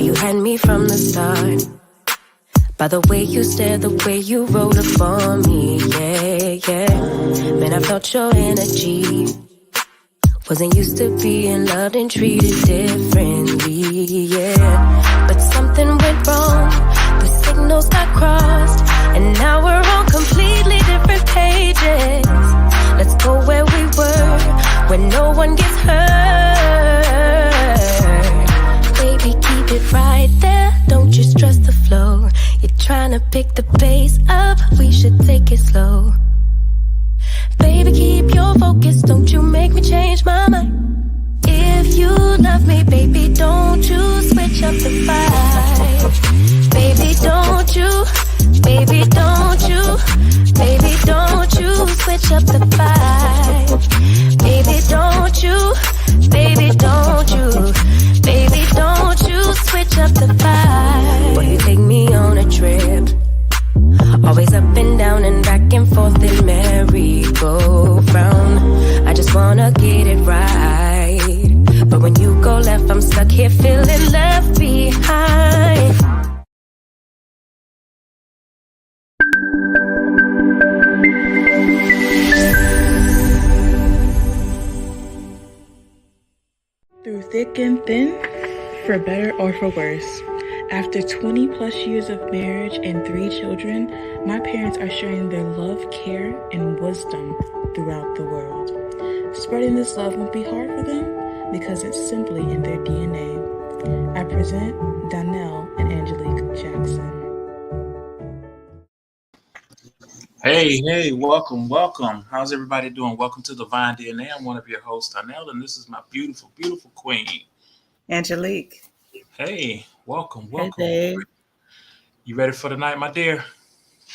you had me from the start. By the way you stare, the way you roll up on me, yeah. Man, I felt your energy. Wasn't used to being loved and treated differently, yeah. But something went wrong, the signals got crossed, and now we're on completely different pages. Let's go where we were, where no one gets hurt. Baby, keep it right there, don't you stress the flow. You're trying to pick the pace up, we should take it slow. Baby, keep your focus, don't you make me change my mind. If you love me, baby, don't you switch up the vibe. Baby, don't you, baby, don't you, baby, don't you switch up the vibe. Baby, don't you, baby, don't you, baby, don't you switch up the vibe. When you take me on a trip, always up and down and back and forth in merry-go-round. I just wanna get it right, but when you go left, I'm stuck here feeling left behind. Through thick and thin, for better or for worse. After 20 plus years of marriage and 3 children, my parents are sharing their love, care, and wisdom throughout the world. Spreading this love won't be hard for them because it's simply in their DNA. I present Donnell and Angelique Jackson. Hey, welcome. How's everybody doing? Welcome to Divine DNA. I'm one of your hosts, Donnell, and this is my beautiful, beautiful queen, Angelique. Hey, welcome. Hey, babe. You ready for the night, my dear?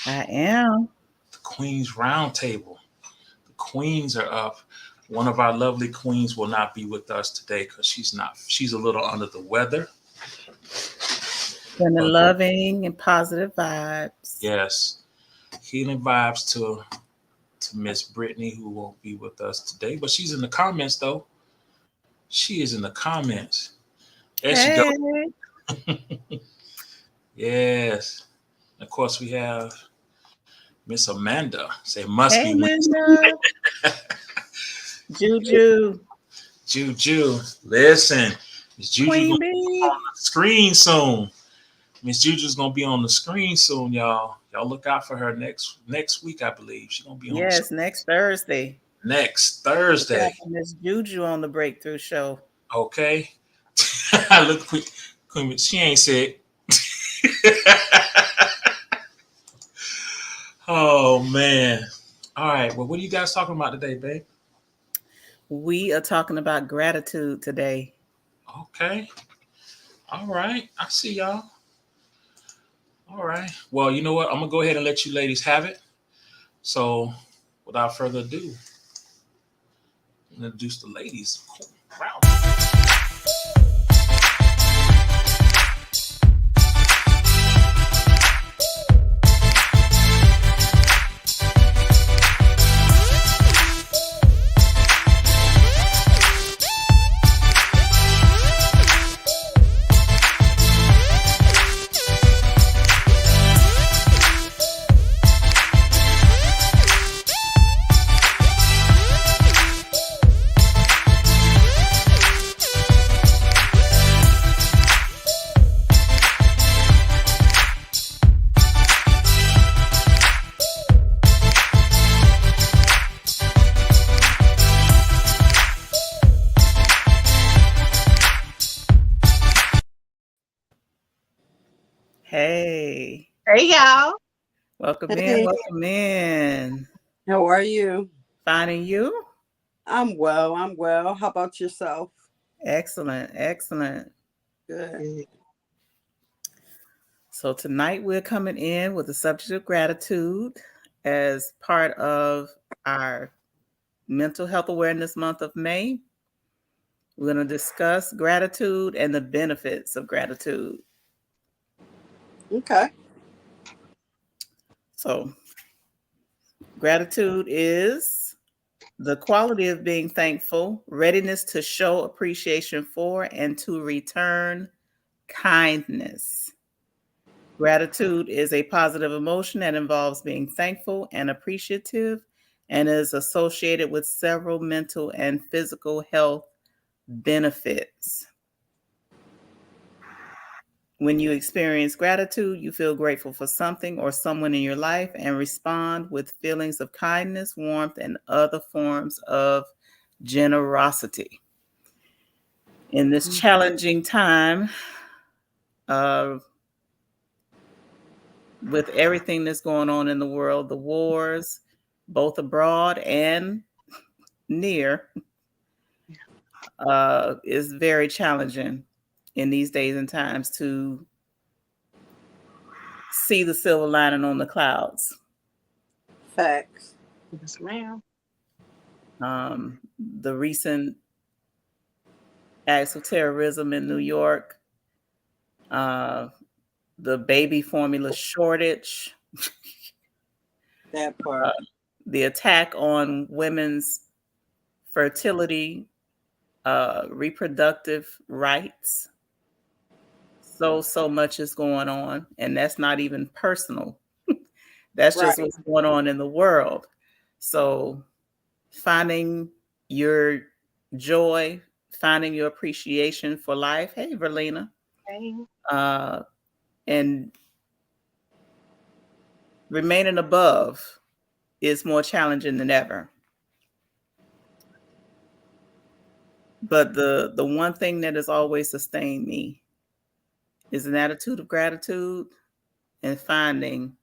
I am. The Queens Roundtable. The queens are up. One of our lovely queens will not be with us today because she's a little under the weather. And the loving and positive vibes. Yes. Healing vibes to Miss Brittany, who won't be with us today. But she's in the comments, though. She is in the comments. There she goes. Yes. Of course, we have Miss Amanda. Say must hey, be Amanda. Juju. Listen, Miss Juju Queen gonna be on the screen soon. Miss Juju's gonna be on the screen soon, y'all. Y'all look out for her next week, I believe. She's gonna be on. Yes, next Thursday. Next Thursday. Miss Juju on the Breakthrough Show. Okay. I look quick. She ain't sick. Oh man. All right. Well, what are you guys talking about today, babe? We are talking about gratitude today. Okay. All right. I see y'all. All right. Well, you know what? I'm gonna go ahead and let you ladies have it. So, without further ado, introduce the ladies. Wow. Hey. Hey, y'all. Welcome Hey. in. How are you? Finding you? I'm well. How about yourself? Excellent. Good. So tonight we're coming in with the subject of gratitude as part of our Mental Health Awareness Month of May. We're going to discuss gratitude and the benefits of gratitude. Okay. So, gratitude is the quality of being thankful, readiness to show appreciation for and to return kindness. Gratitude is a positive emotion that involves being thankful and appreciative and is associated with several mental and physical health benefits. When you experience gratitude, you feel grateful for something or someone in your life and respond with feelings of kindness, warmth, and other forms of generosity. In this challenging time, with everything that's going on in the world, the wars, both abroad and near, is very challenging in these days and times to see the silver lining on the clouds. Facts. Yes, ma'am. The recent acts of terrorism in New York, the baby formula shortage, That part. the attack on women's fertility, reproductive rights. So much is going on, and that's not even personal. That's just Right. what's going on in the world. So finding your joy, finding your appreciation for life. Hey, Verlina. Hey. And remaining above is more challenging than ever. But the one thing that has always sustained me is an attitude of gratitude and finding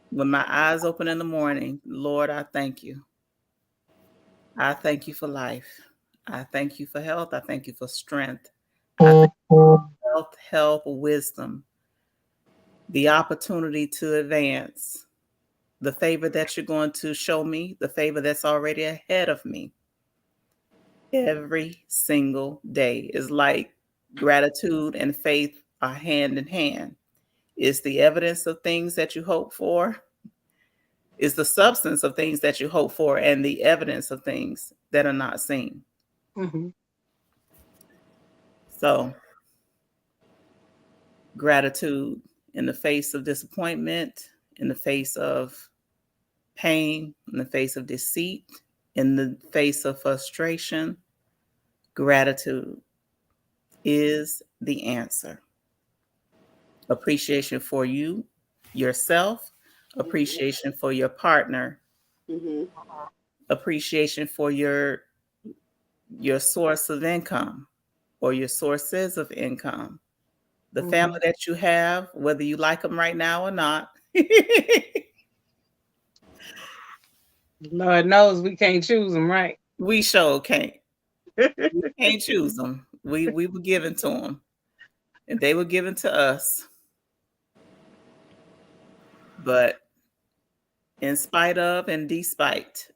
when my eyes open in the morning, Lord, I thank you. I thank you for life. I thank you for health. I thank you for strength. I thank you for health, wisdom, the opportunity to advance, the favor that you're going to show me, the favor that's already ahead of me. Every single day is like gratitude and faith are hand in hand. It's the evidence of things that you hope for. It's the substance of things that you hope for and the evidence of things that are not seen. Mm-hmm. So, gratitude in the face of disappointment, in the face of pain, in the face of deceit, in the face of frustration, gratitude is the answer. Appreciation for you, yourself, appreciation for your partner, Mm-hmm. appreciation for your source of income or your sources of income, the family that you have, whether you like them right now or not. Lord knows we can't choose them, right? We sure can't. We can't choose them. We were given to them, and they were given to us. But in spite of and despite,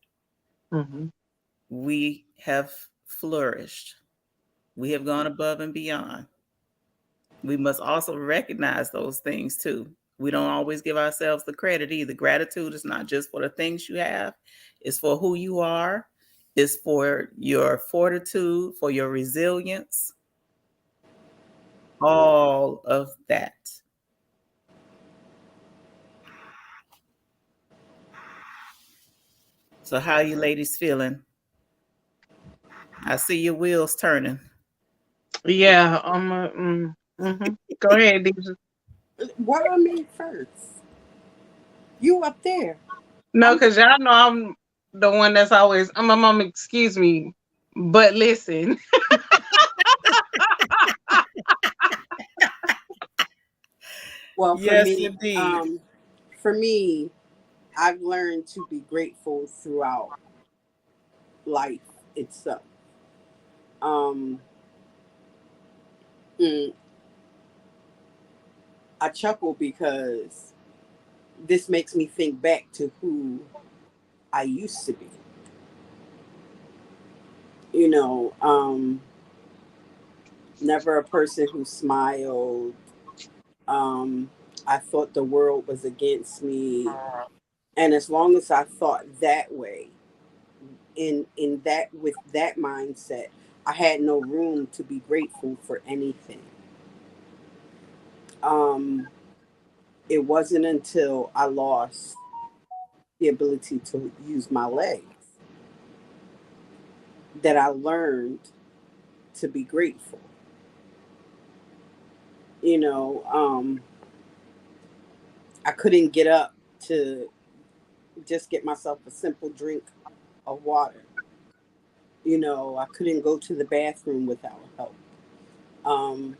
we have flourished. We have gone above and beyond. We must also recognize those things too. We don't always give ourselves the credit either. Gratitude is not just for the things you have, it's for who you are, it's for your fortitude, for your resilience, all of that. So how are you ladies feeling? I see your wheels turning. Yeah. Go ahead, Deja. What I mean first? You up there? No, because y'all know I'm the one that's always. I'm a mom. Excuse me, but listen. Well, Yes, indeed. For me, I've learned to be grateful throughout life itself. Um, mm, I chuckle because this makes me think back to who I used to be. You know, never a person who smiled. I thought the world was against me, and as long as I thought that way, in that with that mindset, I had no room to be grateful for anything. Um, it wasn't until I lost the ability to use my legs that I learned to be grateful. You know, I couldn't get up to just get myself a simple drink of water. You know, I couldn't go to the bathroom without help. Um,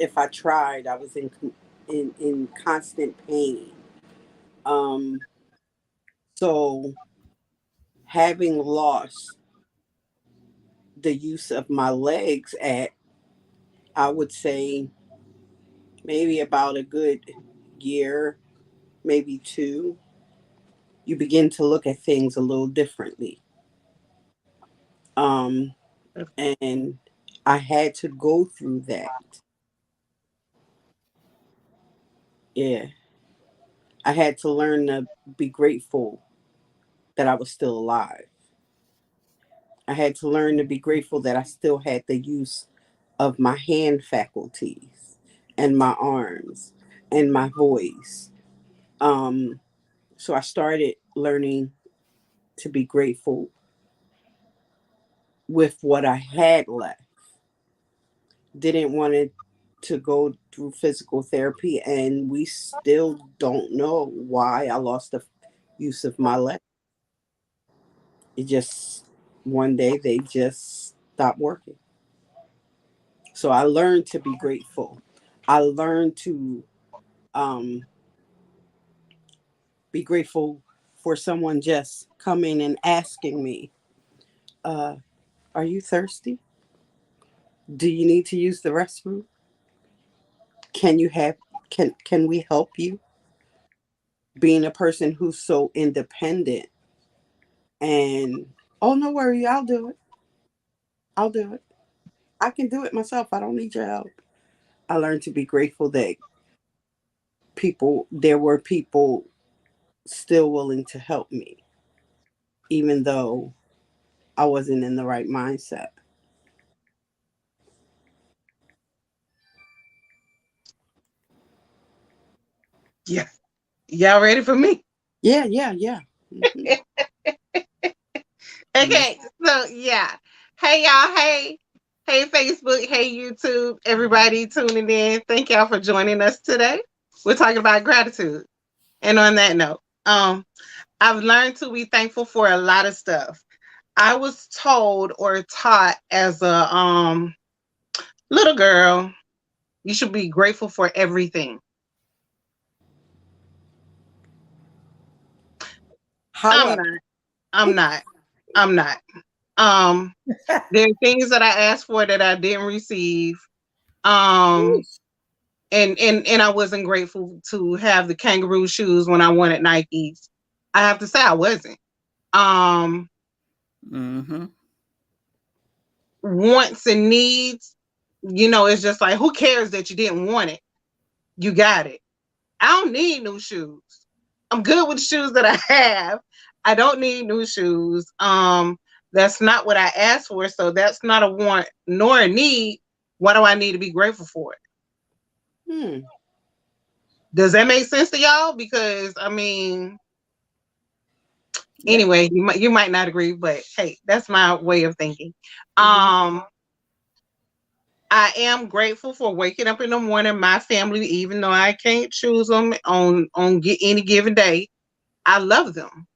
if I tried, I was in constant pain. Um, so having lost the use of my legs at, I would say, maybe about a good year, maybe two, you begin to look at things a little differently. Um, and I had to go through that. Yeah, I had to learn to be grateful that I was still alive. I had to learn to be grateful that I still had the use of my hand faculties and my arms and my voice. Um, so I started learning to be grateful with what I had left. Didn't want to go through physical therapy, and we still don't know why I lost the use of my leg. It just, one day they just stopped working. So I learned to be grateful. I learned to um, be grateful for someone just coming and asking me, uh, "Are you thirsty? Do you need to use the restroom? Can you have can we help you?" Being a person who's so independent and, "Oh, no worry, I'll do it. I'll do it. I can do it myself. I don't need your help." I learned to be grateful that there were people still willing to help me, even though I wasn't in the right mindset. Yeah. Y'all ready for me? Yeah, yeah, yeah. Hmm. Yes. Okay, so yeah. Hey y'all, hey Facebook, hey YouTube, everybody tuning in. Thank y'all for joining us today. We're talking about gratitude. And on that note, I've learned to be thankful for a lot of stuff. I was told or taught as a little girl, you should be grateful for everything. I'm However, not. I'm not. I'm not. Um, there are things that I asked for that I didn't receive. Um, and I wasn't grateful to have the kangaroo shoes when I wanted Nikes. I have to say I wasn't. Um, Mm-hmm. Wants and needs, it's just like, who cares that you didn't want it? You got it. I don't need new shoes. I'm good with the shoes that I have. I don't need new shoes. That's not what I asked for, so that's not a want nor a need. What do I need to be grateful for? hmm, Does that make sense to y'all? Because I mean, Yep. anyway, you might not agree, but hey, that's my way of thinking. hmm, I am grateful for waking up in the morning. My family, even though I can't choose them on any given day, I love them.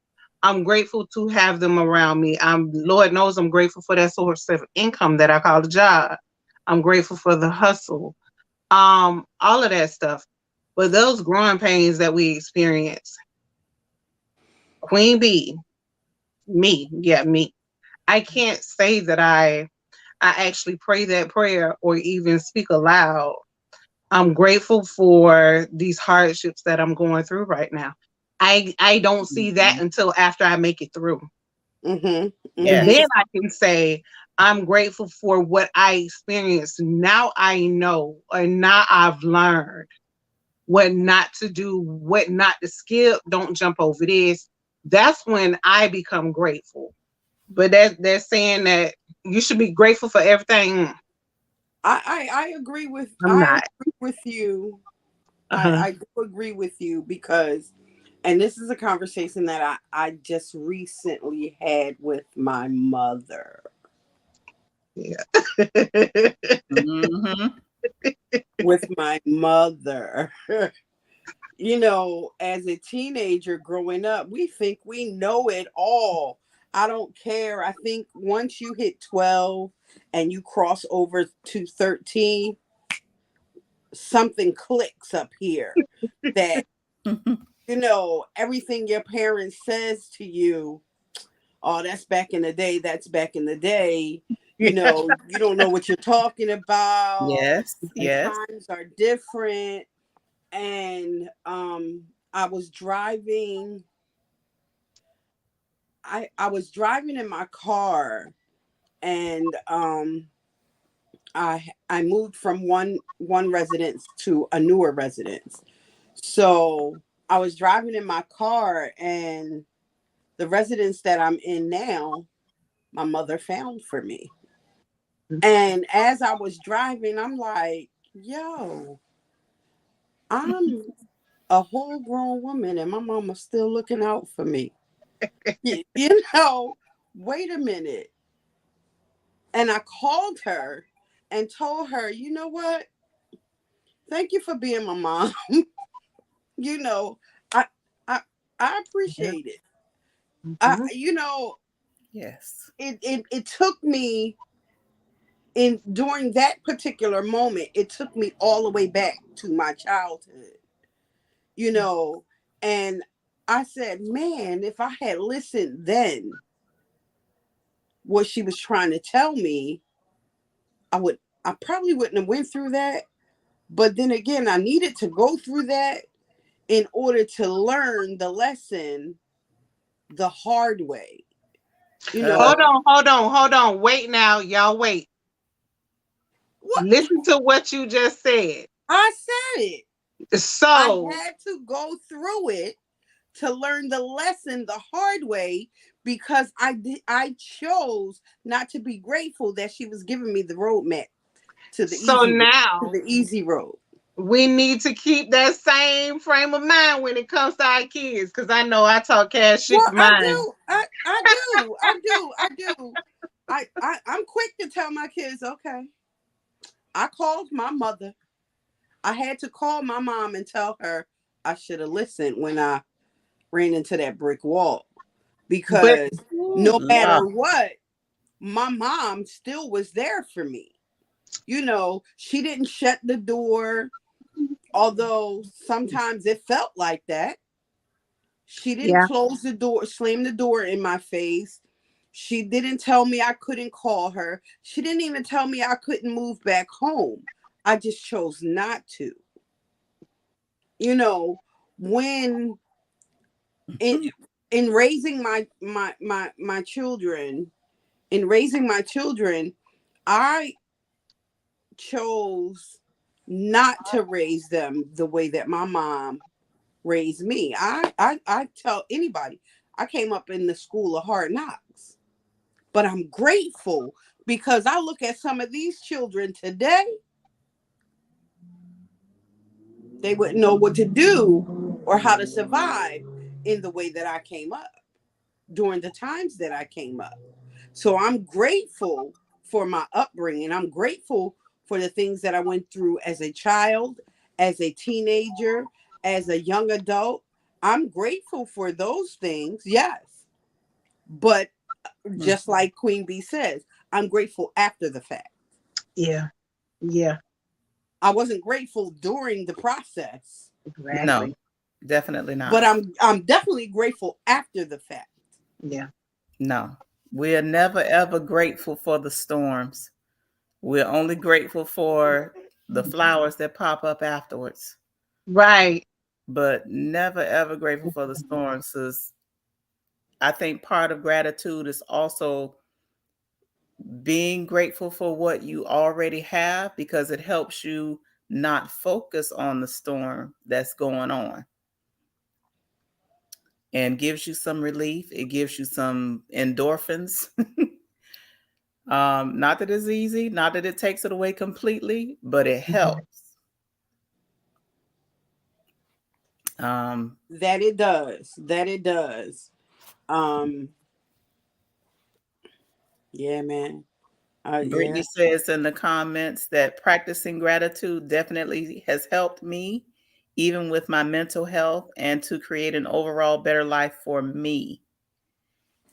I'm grateful to have them around me. Lord knows I'm grateful for that source of income that I call a job. I'm grateful for the hustle. All of that stuff. But those growing pains that we experience, Queen Bee, me. I can't say that I actually pray that prayer or even speak aloud. I'm grateful for these hardships that I'm going through right now. I don't see that until after I make it through. hmm, And hmm. then Yes. I can say, I'm grateful for what I experienced. Now I know, or now I've learned what not to do, what not to skip. Don't jump over this. That's when I become grateful. But they're saying that you should be grateful for everything. I agree with I'm not. you. I do agree with you because, and this is a conversation that I just recently had with my mother. Yeah. Mm-hmm. With my mother. You know, as a teenager growing up, we think we know it all. I don't care. I think once you hit 12 and you cross over to 13, something clicks up here that, you know, everything your parents says to you, oh, that's back in the day, that's back in the day. You know, you don't know what you're talking about, Yes, and yes. times are different. And I was driving. I was driving in my car, and I moved from one residence to a newer residence. So I was driving in my car, and the residence that I'm in now, my mother found for me. And as I was driving, I'm like, yo, I'm a whole grown woman and my mama's still looking out for me. You know, wait a minute. And I called her and told her, you know what? Thank you for being my mom. You know, I I I appreciate it. Mhm. You know, Yes. it took me in during that particular moment, it took me all the way back to my childhood, you know, and I said, man, if I had listened then what she was trying to tell me, I probably wouldn't have went through that. But then again, I needed to go through that in order to learn the lesson the hard way. You Uh, know, Hold on. Wait now, y'all wait. what Listen to what you just said. I said it. I So, had to go through it to learn the lesson the hard way because I chose not to be grateful that she was giving me the roadmap so to now the easy road. we need to keep that same frame of mind when it comes to our kids. Cause I know I talk cash shit Well, to mine. I do. I'm quick to tell my kids, okay. I called my mother. I had to call my mom and tell her I should have listened when I ran into that brick wall But because ooh, no la. matter what, my mom still was there for me. You know, she didn't shut the door, although sometimes it felt like that. She didn't yeah. close the door, slam the door in my face. She didn't tell me I couldn't call her. She didn't even tell me I couldn't move back home. I just chose not to. You know, when in in raising my children, I chose not to raise them the way that my mom raised me. I tell anybody, I came up in the school of hard knocks, but I'm grateful because I look at some of these children today, they wouldn't know what to do or how to survive in the way that I came up during the times that I came up. So I'm grateful for my upbringing. I'm grateful for the things that I went through as a child, as a teenager, as a young adult. I'm grateful for those things, yes. But just like Queen Bee says, I'm grateful after the fact. Yeah. Yeah. I wasn't grateful during the process, No, Exactly. definitely but not. I'm definitely grateful after the fact. Yeah. No. We are never ever grateful for the storms. We're only grateful for the flowers that pop up afterwards, Right. but never ever grateful for the storms. 'Cause I think part of gratitude is also being grateful for what you already have because it helps you not focus on the storm that's going on and gives you some relief. It gives you some endorphins. Not that it's easy, not that it takes it away completely, but it helps. That it does. That it does. Um, yeah, man. Yeah. Brittany says in the comments that practicing gratitude definitely has helped me, even with my mental health, and to create an overall better life for me.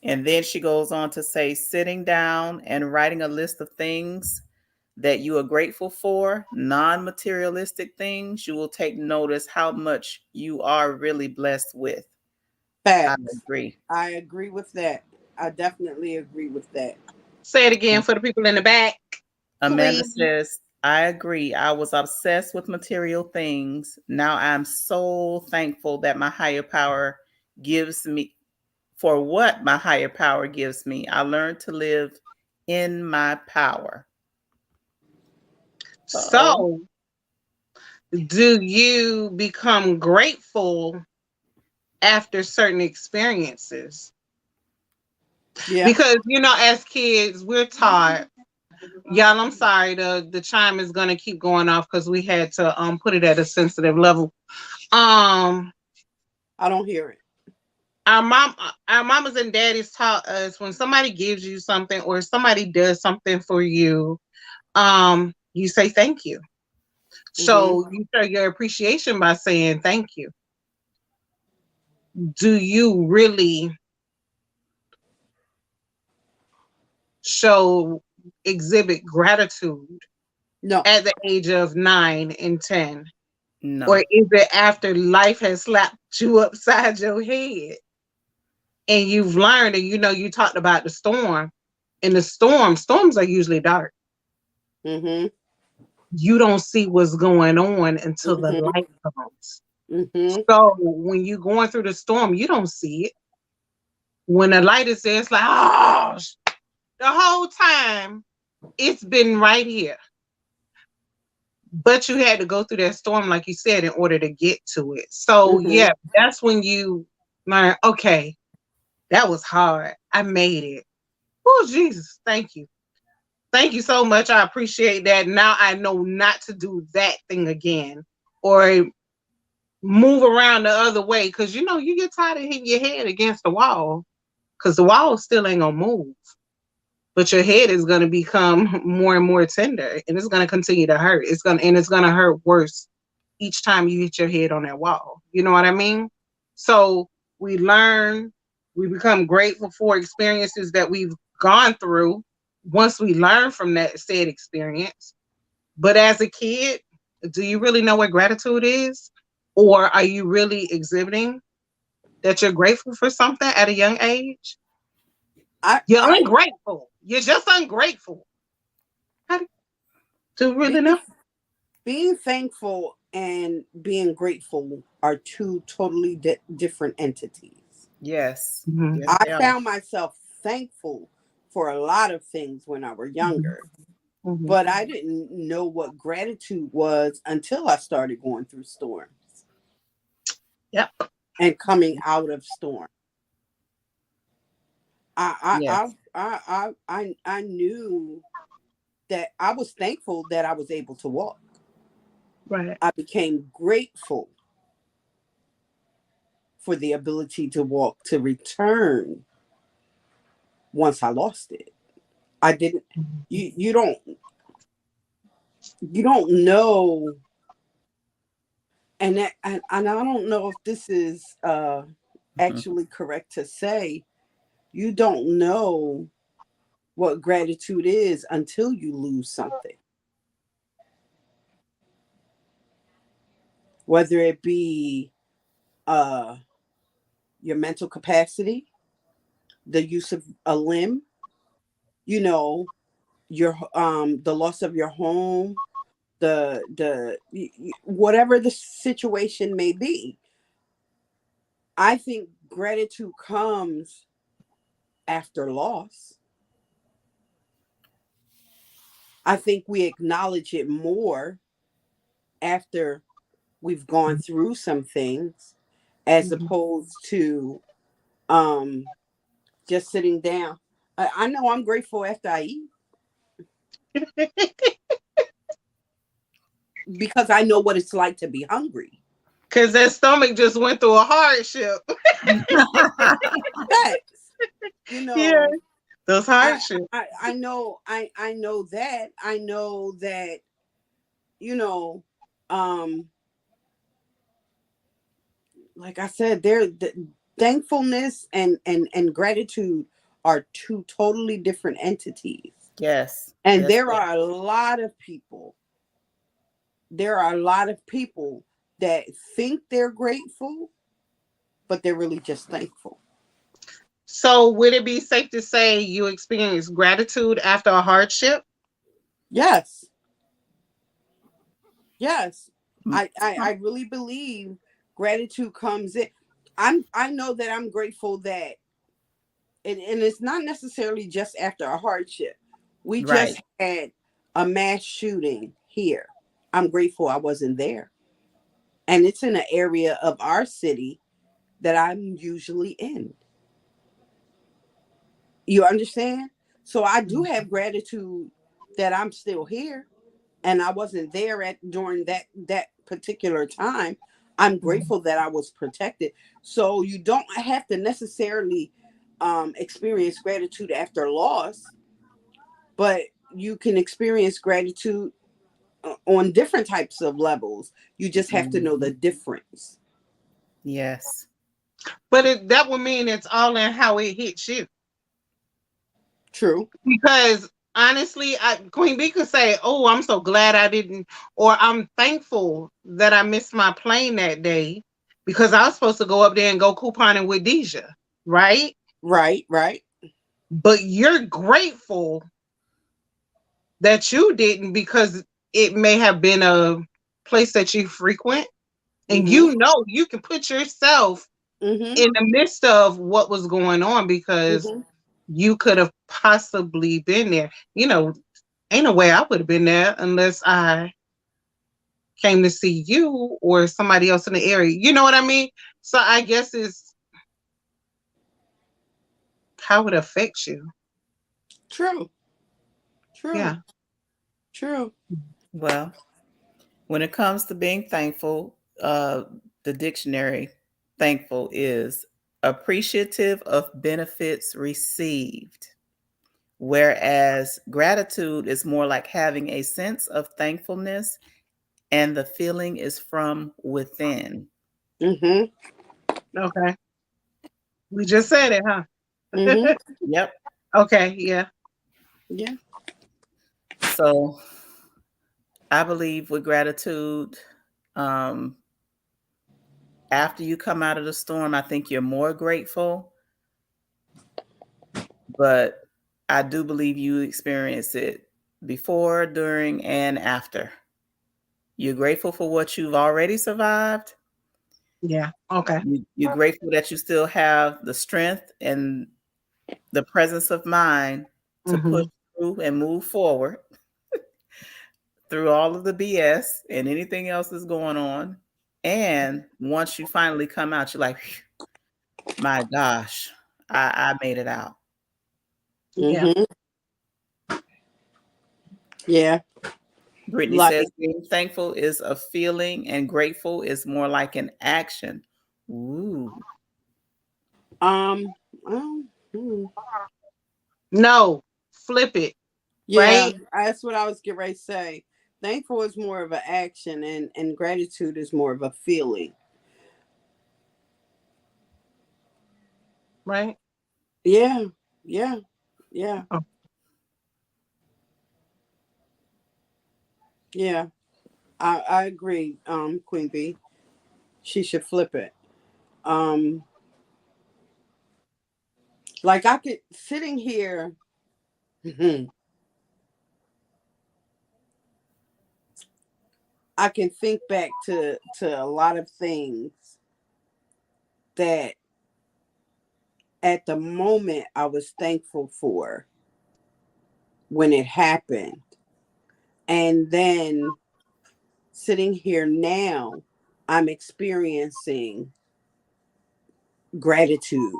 And then she goes on to say, sitting down and writing a list of things that you are grateful for, non materialistic things, you will take notice how much you are really blessed with. I Facts. agree. I agree with that. I definitely agree with that. Say it again for the people in the back, Amanda please. says, I agree. I was obsessed with material things. Now I'm so thankful that my higher power gives me, for what my higher power gives me. I learned to live in my power. Uh-oh. So, do you become grateful after certain experiences? Yeah. Because as kids, we're taught. Y'all, I'm sorry. The chime is gonna keep going off because we had to put it at a sensitive level. Um, I don't hear it. our mom, our mamas and daddies taught us when somebody gives you something or somebody does something for you, you say thank you. Mm-hmm. So you show your appreciation by saying thank you. Do you really show exhibit gratitude No. at the age of 9 and 10? Or No. is it after life has slapped you upside your head and you've learned, and you talked about the storm. And storms are usually dark. Mm-hmm. You don't see what's going on until the Mm-hmm. light comes. Mm-hmm. So when you're going through the storm, you don't see it. When the light is there, it's like, oh, the whole time it's been right here. But you had to go through that storm, like you said, in order to get to it. So Mm-hmm. yeah, that's when you learn, okay, that was hard. I made it. Oh, Jesus, thank you. Thank you so much. I appreciate that. Now I know not to do that thing again or move around the other way because you get tired of hitting your head against the wall because the wall still ain't gonna move. But your head is gonna become more and more tender and it's gonna continue to hurt. It's gonna hurt worse each time you hit your head on that wall. You know what I mean? So we learn, we become grateful for experiences that we've gone through once we learn from that said experience. But as a kid, do you really know what gratitude is? Or are you really exhibiting that you're grateful for something at a young age? I You're I ungrateful. You're just ungrateful. How do you really being know? being thankful and being grateful are two totally different entities. Yes. Mhm. Yes, I they are. found myself thankful for a lot of things when I was Mhm. younger, Mhm. but I didn't know what gratitude was until I started going through storms Yep. and coming out of storm. Yes. I knew that I was thankful that I was able to walk. Right. I became grateful for the ability to walk, to return once I lost it. I didn't. You don't know, and I don't know if this is Mhm. actually correct to say. You don't know what gratitude is until you lose something, whether it be uh, your mental capacity, the use of a limb, you know, your the loss of your home, whatever the situation may be. I think gratitude comes after loss. I think we acknowledge it more after we've gone through some things as Mhm. opposed to um just sitting down. I know I'm grateful after I eat because I know what it's like to be hungry. Because that stomach just went through a hardship. Facts. You Yeah, know, those I, hardships. I know that. I know that, you know, um, like I said, thankfulness and gratitude are two totally different entities. Yes. And Yes. there are a lot of people, that think they're grateful, but they're really just thankful. So would it be safe to say you experience gratitude after a hardship? Yes. Yes. Mm, I really believe gratitude comes in. I know that I'm grateful that, and it's not necessarily just after a hardship. We right. just had a mass shooting here. I'm grateful I wasn't there. And it's in an area of our city that I'm usually in. You understand? So I do have gratitude that I'm still here and I wasn't there at during that particular time. I'm grateful that I was protected. So you don't have to necessarily experience gratitude after loss, but you can experience gratitude on different types of levels. You just have to know the Mhm. difference. Yes. But that would mean it's all in how it hits you. True. Because honestly, Queen Bee could say, "Oh, I'm so glad I didn't," or "I'm thankful that I missed my plane that day because I was supposed to go up there and go couponing with Deja, right?" Right, right. But you're grateful that you didn't because it may have been a place that you frequent, and Mhm. you know you can put yourself Mhm. in the midst of what was going on because Mhm. you could have possibly been there. Ain't no way I would have been there unless I came to see you or somebody else in the area. You know what I mean? So I guess it's how it affects you. True. True. Yeah. True. Well, when it comes to being thankful, the dictionary thankful is appreciative of benefits received, whereas gratitude is more like having a sense of thankfulness and the feeling is from within. Mhm. Okay. We just said it, huh? Mhm. Yep. Okay. Yeah. Yeah. So I believe with gratitude, um, after you come out of the storm, I think you're more grateful, but I do believe you experience it before, during, and after. You're grateful for what you've already survived. Yeah. Okay. You're grateful that you still have the strength and the presence of mind to push Hmm. through and move forward through all of the BS and anything else that's going on. And once you finally come out, you're like, "Phew, my gosh, I made it out." Yeah. Mhm. Yeah. Brittany Like, says being thankful is a feeling and grateful is more like an action. Ooh. um, um, hmm. No. Flip it. Yeah, Right. that's what I was getting ready to say. Thankful is more of an action, and gratitude is more of a feeling. Right. Yeah. Yeah. Yeah. Oh, Yeah. I agree. Queen Bee, she should flip it. Um, like I could sitting here. I can think back to a lot of things that at the moment I was thankful for when it happened. And then sitting here now, I'm experiencing gratitude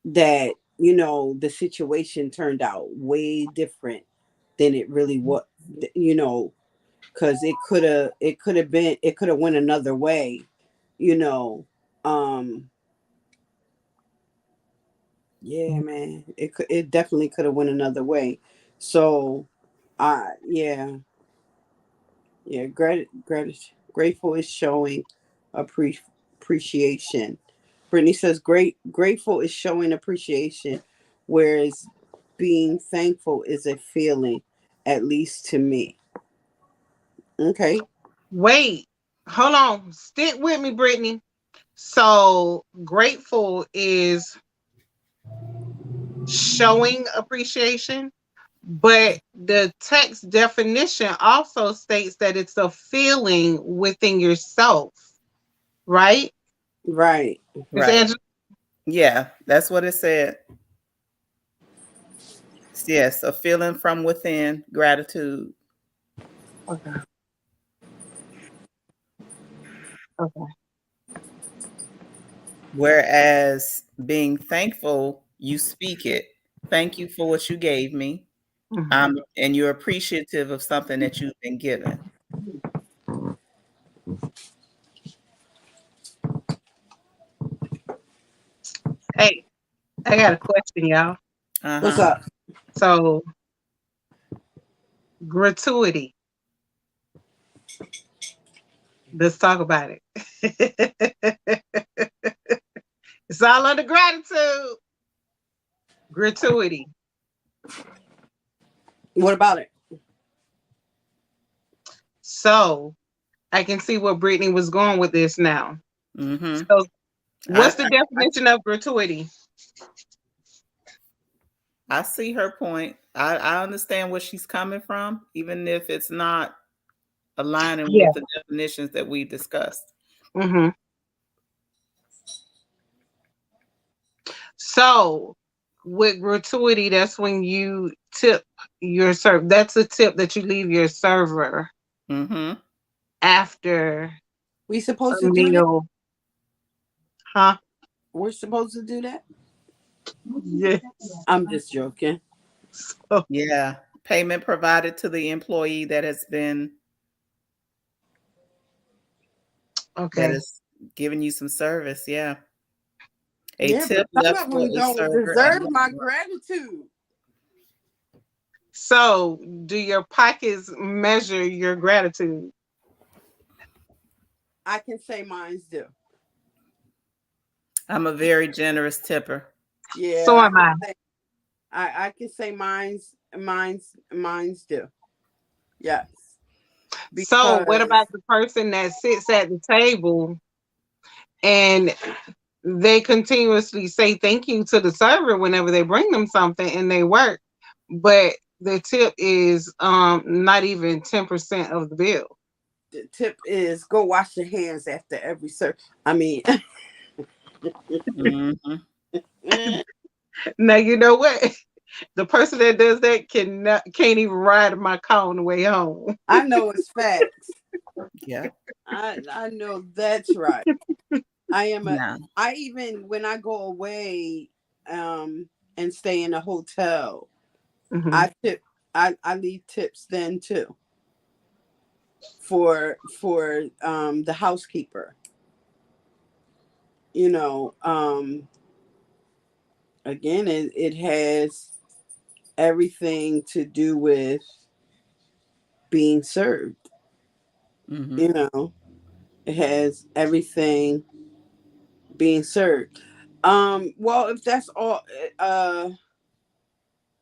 that, the situation turned out way different than it really was, you know. because it could have went another way, you know. Yeah, man, it definitely could have went another way. So, yeah, yeah, grateful is showing appreciation. Brittany says, grateful is showing appreciation, whereas being thankful is a feeling, at least to me. Okay. Wait, hold on. Stick with me, Brittany. So grateful is showing appreciation, but the text definition also states that it's a feeling within yourself, right? Right. Miss Right. Angela? Yeah, that's what it said. Yes, a feeling from within, gratitude. Okay. Okay. Whereas being thankful, you speak it. Thank you for what you gave me. Mhm. And you're appreciative of something that you've been given. Hey, I got a question, y'all. What's Uh-huh. up? So gratuity. Let's talk about it. It's all under gratitude. Gratuity. What about it? So I can see where Brittany was going with this now. Mm-hmm. So what's I, the I definition of gratuity? I see her point. I understand where she's coming from, even if it's not aligning Yeah. with the definitions that we discussed. Hmm. So with gratuity, that's when you tip your server. That's a tip that you leave your server Mm-hmm. after We a supposed to do that? meal. Huh? We're supposed to do that? Yes. I'm just joking. So, Yeah. Payment provided to the employee that okay. is giving you some service. Yeah. A Yeah, but tip some left of for them a don't server deserve my unless. gratitude. So do your pockets measure your gratitude? I can say mine's do. I'm a very generous tipper. So Yeah, am I. I can say mine's do. Yes. So what Because about the person that sits at the table and they continuously say thank you to the server whenever they bring them something and they work, but the tip is not even 10% of the bill. the tip is go wash your hands after every serve. I mean, Mm-hmm. Now you know what? The person that does that can't even ride my car on the way home. I know it's facts. Yeah. I know that's right. I am a Yeah. I even when I go away and stay in a hotel, Hmm. I tip I leave tips then too for the housekeeper. You know, again it has everything to do with being served. Mm-hmm. You know, it has everything being served. Well, if that's all,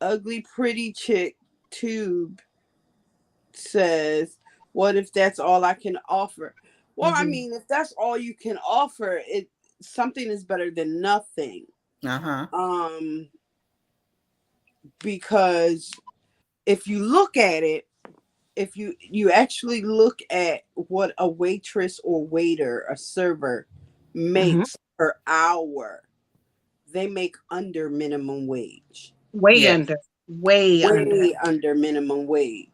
ugly pretty chick tube says, what if that's all I can offer? Well, I Hmm. mean, if that's all you can offer, it something is better than nothing. Uh-huh. Um, because if you look at it, if you actually look at what a waitress or waiter, a server Hmm. makes per hour, they make under minimum wage. Way Yes. under. Way under. Way under minimum wage.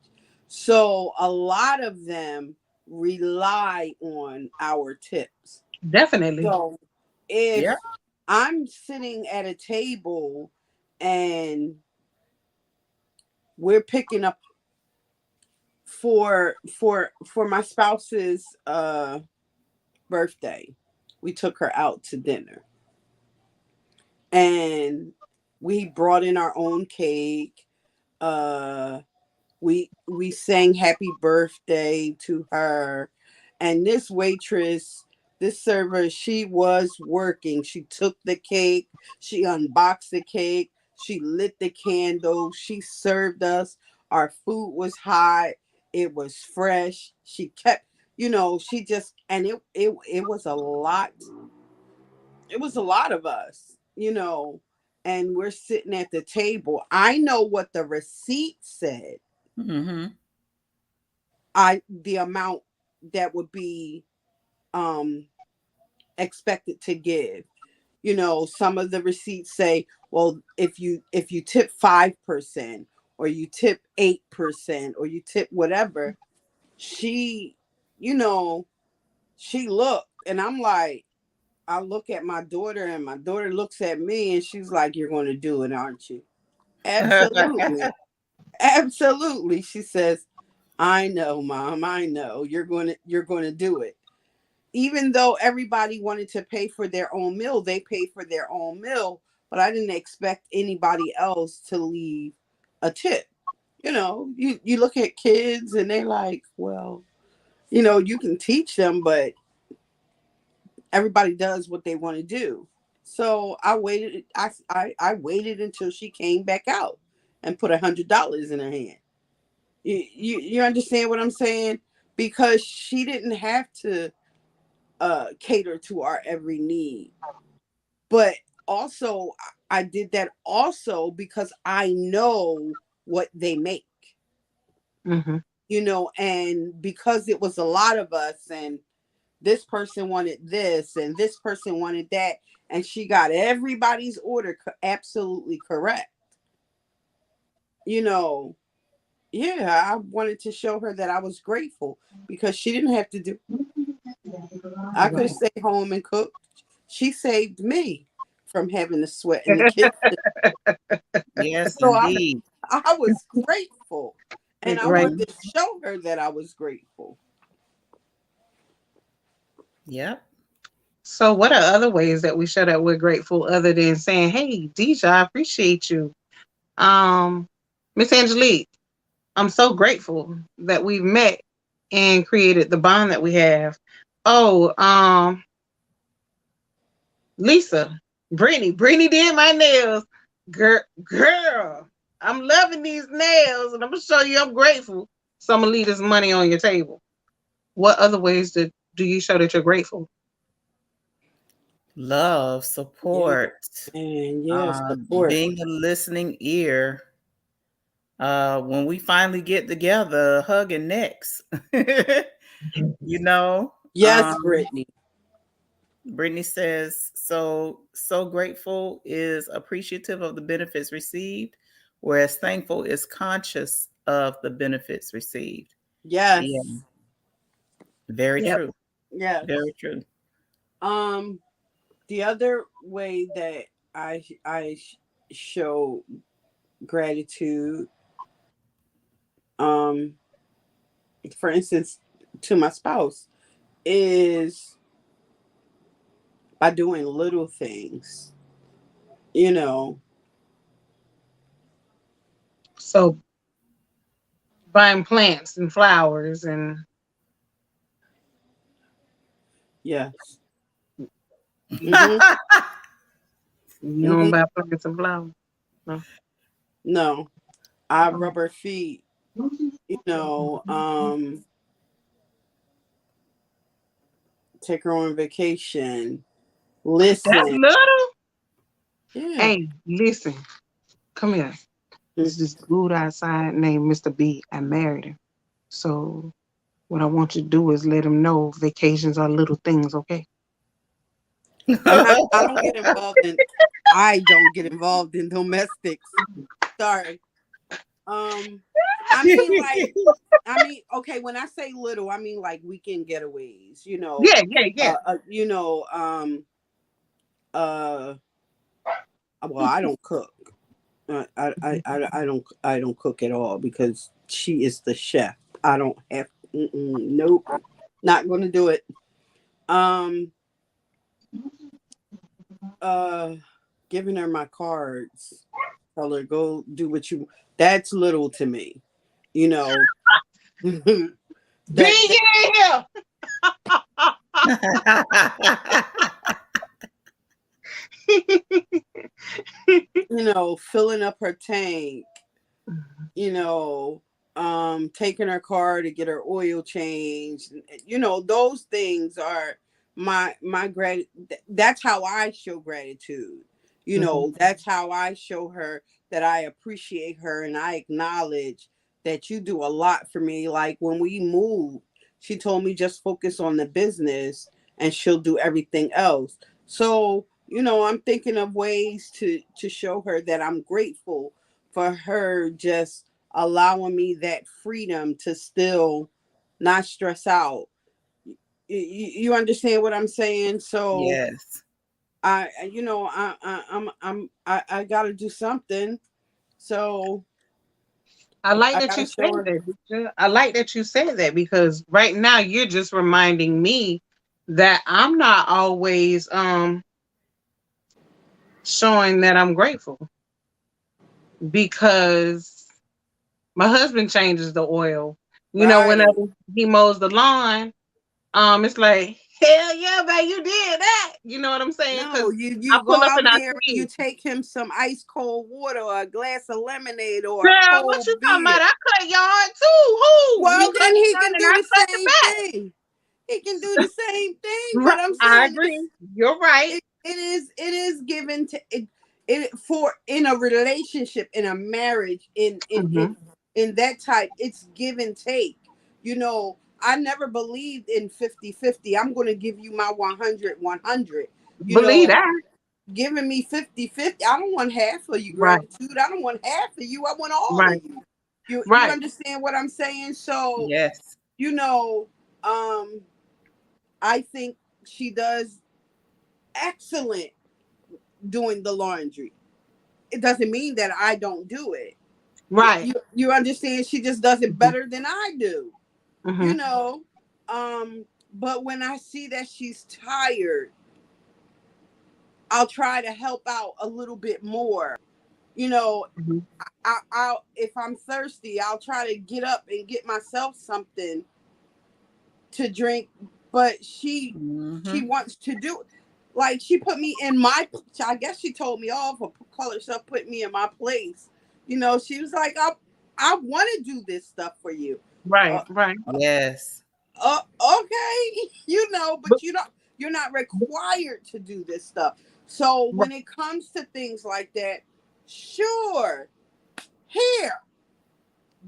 So a lot of them rely on our tips. Definitely. So if Yeah. I'm sitting at a table and we're picking up for my spouse's birthday, we took her out to dinner, and we brought in our own cake. Uh, we sang happy birthday to her, and this waitress, this server, she was working. She took the cake, she unboxed the cake, she lit the candle, she served us. Our food was hot, it was fresh. She kept, she just, and it was a lot. It was a lot of us, and we're sitting at the table. I know what the receipt said. Mm-hmm. The amount that would be um expected to give. Some of the receipts say, well, if you tip 5%, or you tip 8%, or you tip whatever, she, you know, she looked, and I'm like, I look at my daughter, and my daughter looks at me, and she's like, "You're going to do it, aren't you?" Absolutely. Absolutely. She says, "I know, Mom. I know. You're going to do it." Even though everybody wanted to pay for their own meal, they paid for their own meal, but I didn't expect anybody else to leave a tip. You look at kids, and they're like, well, you can teach them, but everybody does what they want to do. So I waited. I waited until she came back out and put $100 in her hand. You understand what I'm saying? Because she didn't have to cater to our every need. But also, I did that also because I know what they make, Mm-hmm. and because it was a lot of us, and this person wanted this, and this person wanted that, and she got everybody's order absolutely correct. You know, yeah, I wanted to show her that I was grateful because she didn't have to do. I could have Right. stayed home and cooked. She saved me from having to sweat in the kitchen. Yes, So indeed. I was grateful. And I Right. wanted to show her that I was grateful. Yep. So, what are other ways that we show that we're grateful other than saying, "Hey, Deja, I appreciate you." Um, Miss Angelique, I'm so grateful that we've met and created the bond that we have. Oh, Lisa, Brittany did my nails. Girl, I'm loving these nails, and I'm gonna show you I'm grateful. So I'm gonna leave this money on your table. What other ways do you show that you're grateful? Love, Yeah, support, and yes, support. being a listening ear. When we finally get together, hugging necks. you know, Yes, um, Brittany. Brittany says, so grateful is appreciative of the benefits received, whereas thankful is conscious of the benefits received. Yeah, Yes. very Yep. true. Yes. Very true. Um, the other way that I show gratitude, um, for instance, to my spouse, is by doing little things. You know, So buying plants and flowers and yes. Mm-hmm. you Mm-hmm. don't buy plants and flowers. No. No, I rub her feet. You know, take her on vacation. That's Listen. little. Yeah. Hey, listen, come here. Mm. There's this dude outside named Mr. B. I married him. So what I want you to do is let him know vacations are little things, okay? And I don't get involved in. I don't get involved in domestics. Sorry. Um, I mean, like, okay. When I say little, I mean like weekend getaways. Yeah, yeah, yeah. Uh, well, I don't cook. I don't cook at all because she is the chef. I don't have. Nope, not going to do it. Um, uh, Giving her my cards, tell her go do what you. That's little to me, you know. that, Be that here. filling up her tank, you know, taking her car to get her oil changed. Those things are my that's how I show gratitude. Mhm. That's how I show her that I appreciate her and I acknowledge that you do a lot for me. Like when we moved, she told me just focus on the business and she'll do everything else. So, I'm thinking of ways to show her that I'm grateful for her just allowing me that freedom to still not stress out. You understand what I'm saying? So Yes. I got to do something. So I like I that got you to show said her. that. Deidre. I like that you said that because right now you're just reminding me that I'm not always showing that I'm grateful because my husband changes the oil. Right. Whenever he mows the lawn, it's like, hell yeah, babe, you did that. You know what I'm saying? No, Because you I go pull up and out I there and you see, take him some ice cold water or a glass of lemonade or a girl, what you cold talking beer. about? I cut yard too. Who? Well, He cut then the he front can and do I the cut the same back. thing. He can do the same thing. But Right. I'm I saying agree. You're right. it is given to it for in a relationship, in a marriage, Hmm. in that type, it's give and take. I never believed in 50-50. I'm going to give you my 100-100. you Believe know that. Giving me 50-50, I don't want half of you Right. gratitude. I don't want half of you. I want all of Right. you. You Right. understand what I'm saying? So, Yes. you know um I think she does excellent doing the laundry. It doesn't mean that I don't do it. you, Right. you, you understand? She just does it Hmm. better than I do. you Hmm. know but when I see that she's tired, I'll try to help out a little bit more. you know Hmm. I'll if I'm thirsty, I'll try to get up and get myself something to drink. But she Mm-hmm. wants to do, like, she put me in my, I guess she told me off, or call herself put me in my place. She was like, I want to do this stuff for you. Right. uh, Right. Yes. okay. But, But you're not required to do this stuff. So when it comes to things like that, sure, here,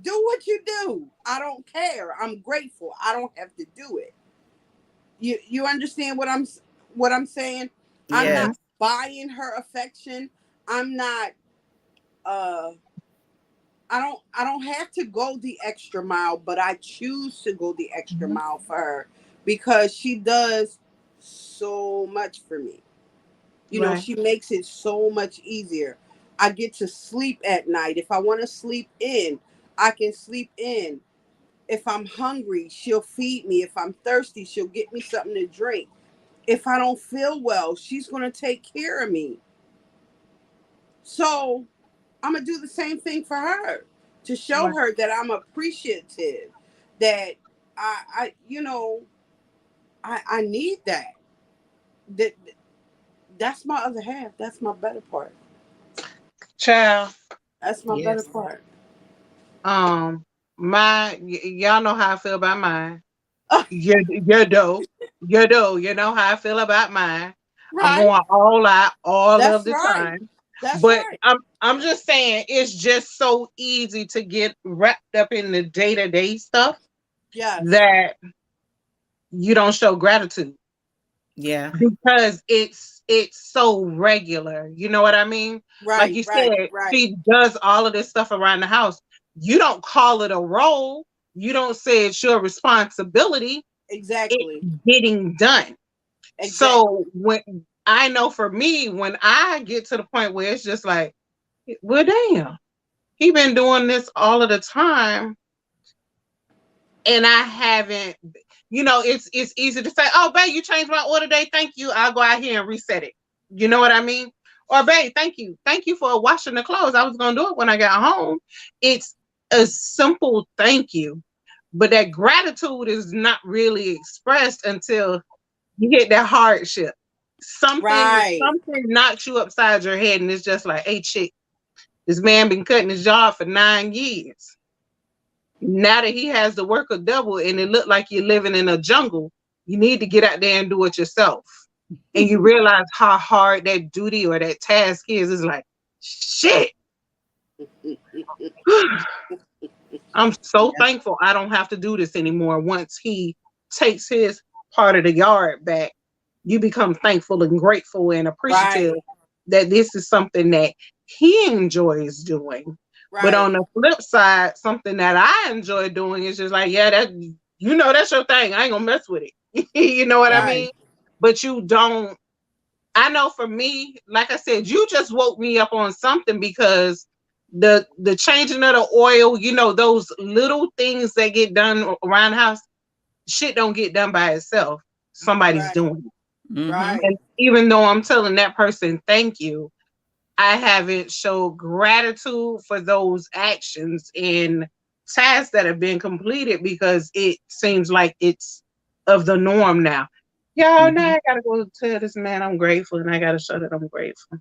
do what you do. I don't care. I'm grateful. I don't have to do it. You understand what I'm saying? I'm hmm. not Yes. buying her affection. I'm not uh I don't have to go the extra mile, but I choose to go the extra Hmm. mile for her because she does so much for me. Right. She makes it so much easier. I get to sleep at night. If I want to sleep in, I can sleep in. If I'm hungry, she'll feed me. If I'm thirsty, she'll get me something to drink. If I don't feel well, she's going to take care of me. So I'm going to do the same thing for her to show Right. her that I'm appreciative, that I need that. That that's my other half. That's my better part. Child. That's my better Yes. part. Um, y'all know how I feel about mine. You do. You do. You know how I feel about mine. I'm Right. going all out all of That's the right. time. That's But right. I'm just saying it's just so easy to get wrapped up in the day-to-day stuff Yes. that you don't show gratitude Yeah. because it's so regular. You know what I mean? Like Right. you Right. said, Right. she does all of this stuff around the house. You don't call it a role. You don't say it's your responsibility. It's Exactly. getting done. Exactly. So when I know for me, when I get to the point where it's just like, well, damn, he been doing this all of the time. and I haven't, it's easy to say, oh, babe, you changed my order date. Thank you. I'll go out here and reset it. You know what I mean? Or, babe, thank you. Thank you for washing the clothes. I was going to do it when I got home. It's a simple thank you. But that gratitude is not really expressed until you hit that hardship. Right. Something knocks you upside your head, and it's just like, hey, chick, this man been cutting his job for 9 years. Now that he has to work a double and it looked like you're living in a jungle, you need to get out there and do it yourself. And you realize how hard that duty or that task is. It's like, shit. I'm so thankful I don't have to do this anymore. Once he takes his part of the yard back, you become thankful and grateful and appreciative that this is something that he enjoys doing. Right. But on the flip side, something that I enjoy doing is just like, yeah, that's your thing. I ain't gonna mess with it. You know what I mean? But you don't. I know for me, like I said, you just woke me up on something, because the changing of the oil, those little things that get done around the house, shit don't get done by itself. Somebody's doing it. Mm-hmm. Right. And even though I'm telling that person thank you, I haven't showed gratitude for those actions and tasks that have been completed, because it seems like it's of the norm now. Y'all, now I gotta go tell this man I'm grateful, and I gotta show that I'm grateful.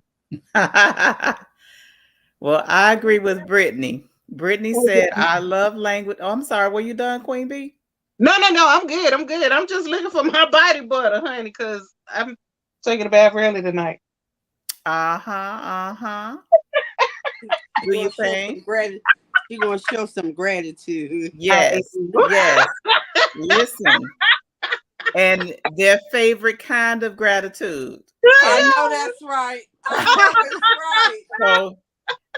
Well, I agree with Brittany. Brittany said, I love language. Oh, I'm sorry. Were you done, Queen Bee? No, I'm good. I'm just looking for my body butter, honey, because I'm taking a bath early tonight. Do you think? She's gonna show some gratitude. Yes. Yes. Listen. And their favorite kind of gratitude. I know that's right. I know that's right. So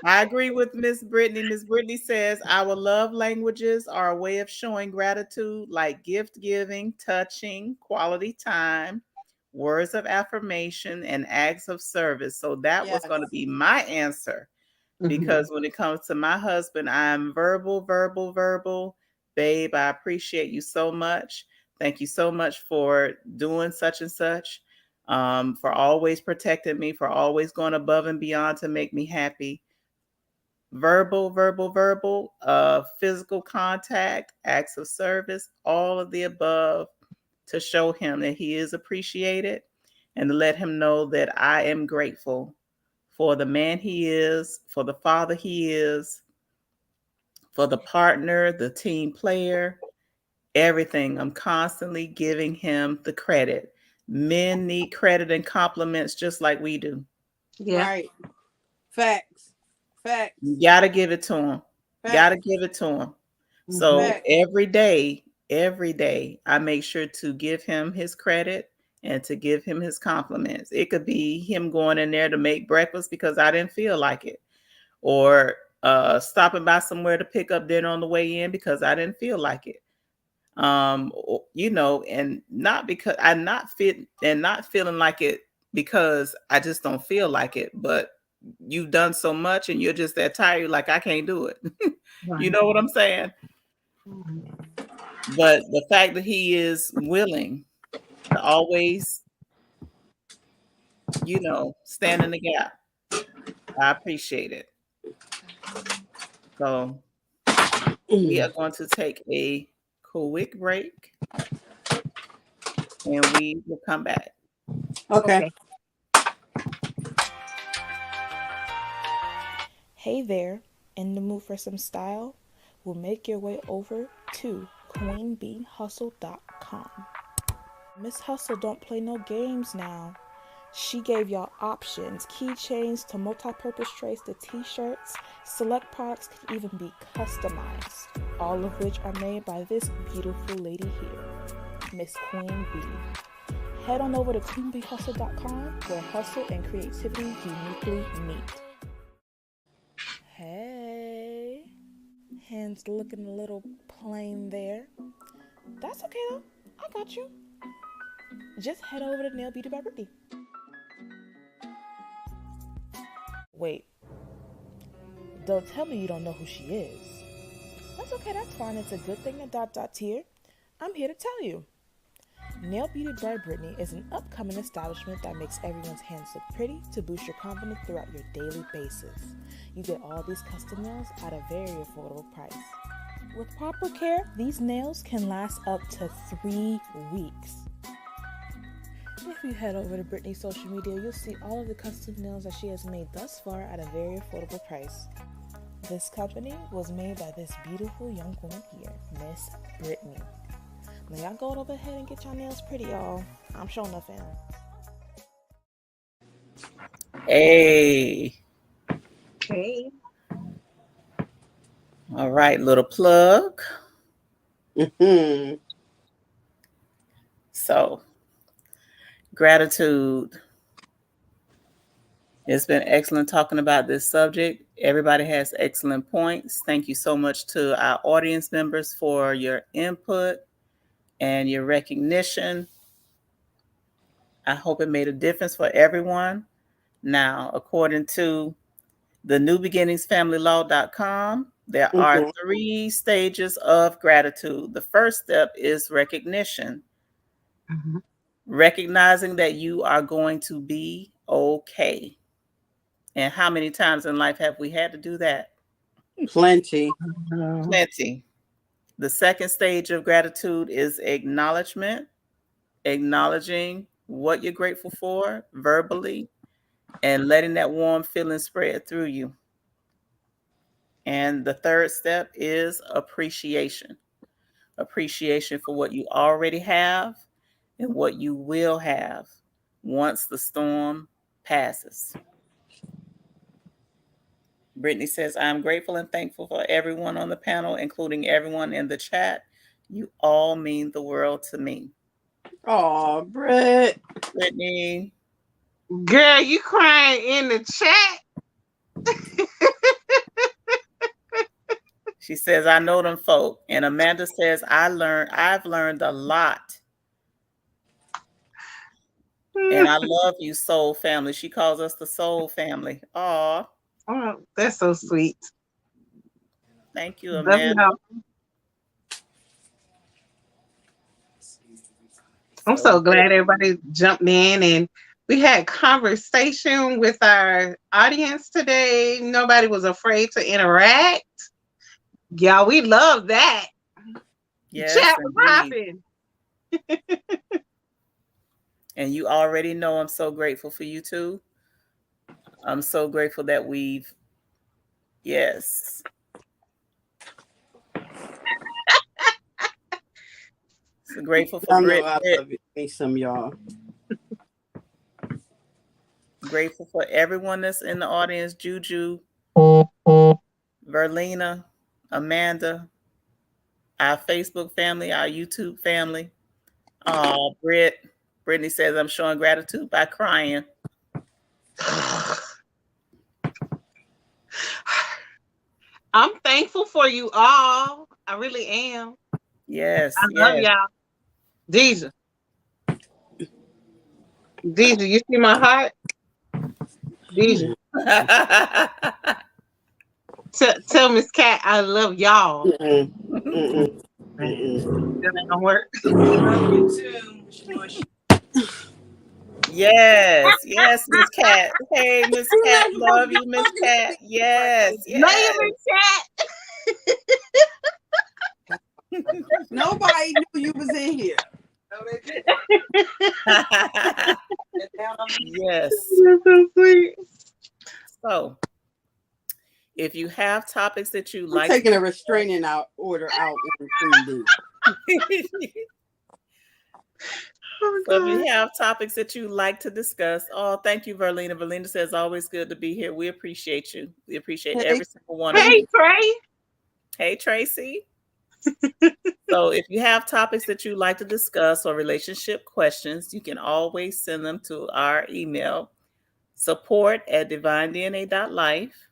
I agree with Miss Brittany. Miss Brittany says our love languages are a way of showing gratitude, like gift giving, touching, quality time, words of affirmation, and acts of service. So that was going to be my answer, because when it comes to my husband, I'm verbal. Babe, I appreciate you so much. Thank you so much for doing such and such, for always protecting me, for always going above and beyond to make me happy. Verbal, physical contact, acts of service, all of the above, to show him that he is appreciated and to let him know that I am grateful for the man he is, for the father he is, for the partner, the team player, everything. I'm constantly giving him the credit. Men need credit and compliments just like we do. Yeah. Right. Facts. You gotta give it to him. Gotta give it to him. So every day, I make sure to give him his credit and to give him his compliments. It could be him going in there to make breakfast because I didn't feel like it, or stopping by somewhere to pick up dinner on the way in because I didn't feel like it. And not because I'm not fit and not feeling like it because I just don't feel like it, but you've done so much and you're just that tired, like I can't do it. You know what I'm saying? But the fact that he is willing to always, stand in the gap, I appreciate it. So we are going to take a quick break and we will come back. Okay. Hey there, in the mood for some style? Well, make your way over to queenbeehustle.com. Miss Hustle don't play no games now. She gave y'all options, keychains to multi-purpose trays to t-shirts. Select products can even be customized, all of which are made by this beautiful lady here, Miss Queen Bee. Head on over to queenbeehustle.com where hustle and creativity uniquely meet. Hey, hands looking a little plain there. That's okay though, I got you. Just head over to Nail Beauty by Brittany. Wait, don't tell me you don't know who she is. That's okay, that's fine. It's a good thing that Dot's here. I'm here to tell you. Nail Beauty by Brittany is an upcoming establishment that makes everyone's hands look pretty to boost your confidence throughout your daily basis. You get all these custom nails at a very affordable price. With proper care, these nails can last up to 3 weeks. If you head over to Brittany's social media, you'll see all of the custom nails that she has made thus far at a very affordable price. This company was made by this beautiful young woman here, Miss Brittany. Now y'all go over ahead and get your nails pretty, y'all. I'm showing up in. Hey. Okay. All right, little plug. Mhm. So, gratitude. It's been excellent talking about this subject. Everybody has excellent points. Thank you so much to our audience members for your input and your recognition. I hope it made a difference for everyone. Now, according to the newbeginningsfamilylaw.com, there are 3 stages of gratitude. The first step is recognition. Mm-hmm. Recognizing that you are going to be okay. And how many times in life have we had to do that? Plenty. Plenty. The second stage of gratitude is acknowledgement, acknowledging what you're grateful for verbally and letting that warm feeling spread through you. And the third step is appreciation. Appreciation for what you already have and what you will have once the storm passes. Brittany says, I'm grateful and thankful for everyone on the panel, including everyone in the chat. You all mean the world to me. Oh, Britt. Brittany. Girl, you crying in the chat? She says, I know them folk. And Amanda says, I've learned a lot. And I love you, soul family. She calls us the soul family. Aw. Oh, that's so sweet. Thank you, Amanda. I'm so glad everybody jumped in and we had conversation with our audience today. Nobody was afraid to interact. Yeah, we love that. Yes, Chat was popping. And you already know I'm so grateful for you too. I'm so grateful that yes. So grateful for Britt. I love you. Me some, y'all. Grateful for everyone that's in the audience. Juju, Verlina, Amanda, our Facebook family, our YouTube family. Oh, Brittany says I'm showing gratitude by crying. I'm thankful for you all. I really am. Yes. I love y'all. Deja, you see my heart? Deja. Tell Miss Cat I love y'all. That ain't gonna work. Love you too. Yes, Miss Cat. Hey, Miss Cat, love you, Miss Cat. Yes. Love you, Miss Cat. Nobody knew you was in here. Yes. That's so sweet. So, if you have topics that you I'm like, taking a restraining order out between these. So if you have topics that you like to discuss, thank you, Verlina. Verlina says, always good to be here. We appreciate you. We appreciate every single one of you. Hey, Trey. Hey, Tracy. So if you have topics that you like to discuss or relationship questions, you can always send them to our email, support@divinedna.life.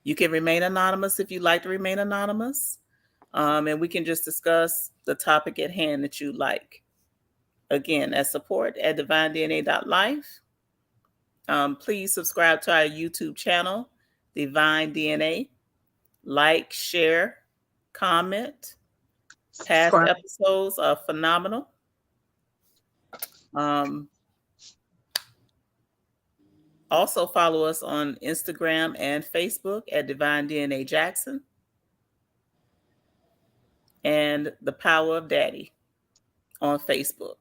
You can remain anonymous if you'd like to remain anonymous. And we can just discuss the topic at hand that you like. Again, that's support@divinedna.life. Please subscribe to our YouTube channel, Divine DNA. like, share, comment. Past Subscribe. episodes are phenomenal. Also follow us on Instagram and Facebook at Divine DNA Jackson and The Power of Daddy on Facebook.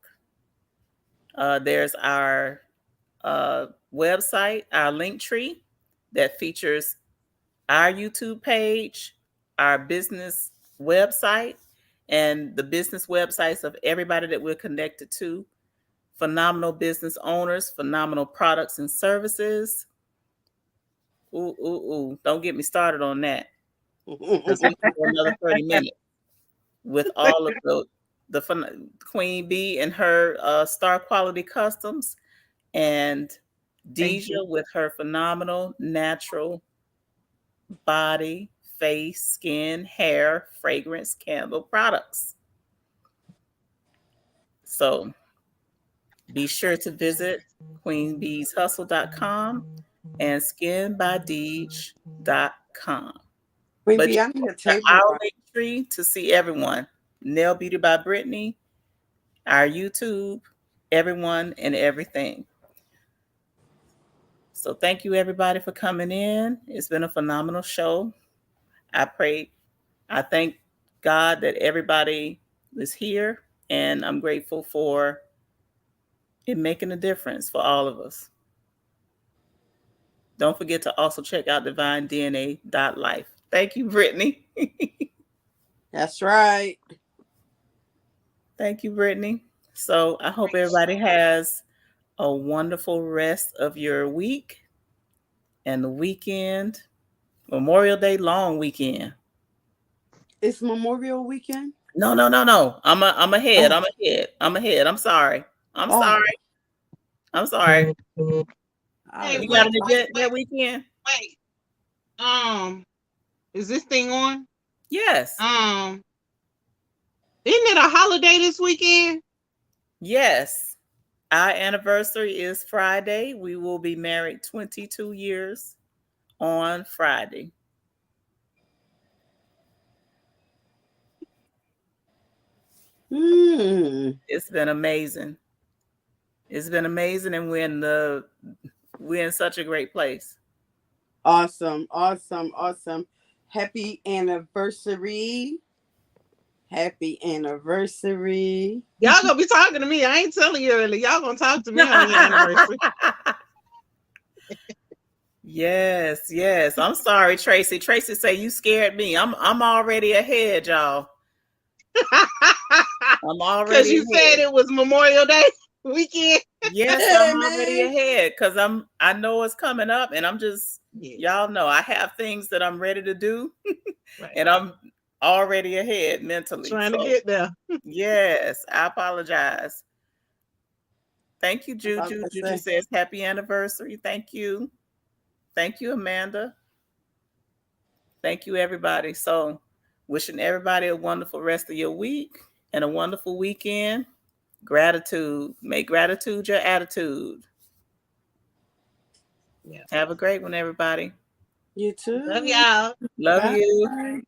There's our website, our link tree that features our YouTube page, our business website, and the business websites of everybody that we're connected to. Phenomenal business owners, phenomenal products and services. Ooh. Don't get me started on that, because we can go another 30 minutes with all of the Queen Bee and her Star Quality Customs, and Deja with her phenomenal natural body, face, skin, hair, fragrance, candle products. So be sure to visit queenbeeshustle.com and skinbydeej.com. Queen But Bee, I need a table. our link tree to see everyone. Nail Beauty by Brittany, our YouTube, everyone and everything. So thank you everybody for coming in. It's been a phenomenal show. I thank God that everybody is here, and I'm grateful for it making a difference for all of us. Don't forget to also check out divinedna.life. Thank you, Brittany. That's right. Thank you, Brittany. So I hope everybody has a wonderful rest of your week and the weekend. Memorial Day long weekend. It's Memorial Weekend. No. I'm ahead. Oh. I'm ahead. I'm sorry. I'm Oh. sorry. Hey, You got an event that weekend? Wait. Is this thing on? Yes. Isn't it a holiday this weekend? Yes. Our anniversary is Friday. We will be married 22 years on Friday. It's been amazing. It's been amazing, and we're in such a great place. Awesome. Happy anniversary. Happy anniversary. Y'all gonna be talking to me. I ain't telling you early. Y'all gonna talk to me on your anniversary. Yes. I'm sorry, Tracy. Tracy say you scared me. I'm already ahead, y'all. I'm already because you said it was Memorial Day weekend. Yes, I'm already ahead because I know it's coming up, and I'm just y'all know I have things that I'm ready to do, right. And I'm already ahead mentally. Trying to get there. Yes, I apologize. Thank you, Juju. Juju says happy anniversary. Thank you. Thank you, Amanda. Thank you, everybody. So wishing everybody a wonderful rest of your week and a wonderful weekend. Gratitude. Make gratitude your attitude. Yeah. Have a great one, everybody. You too. Love y'all. Love Bye. you.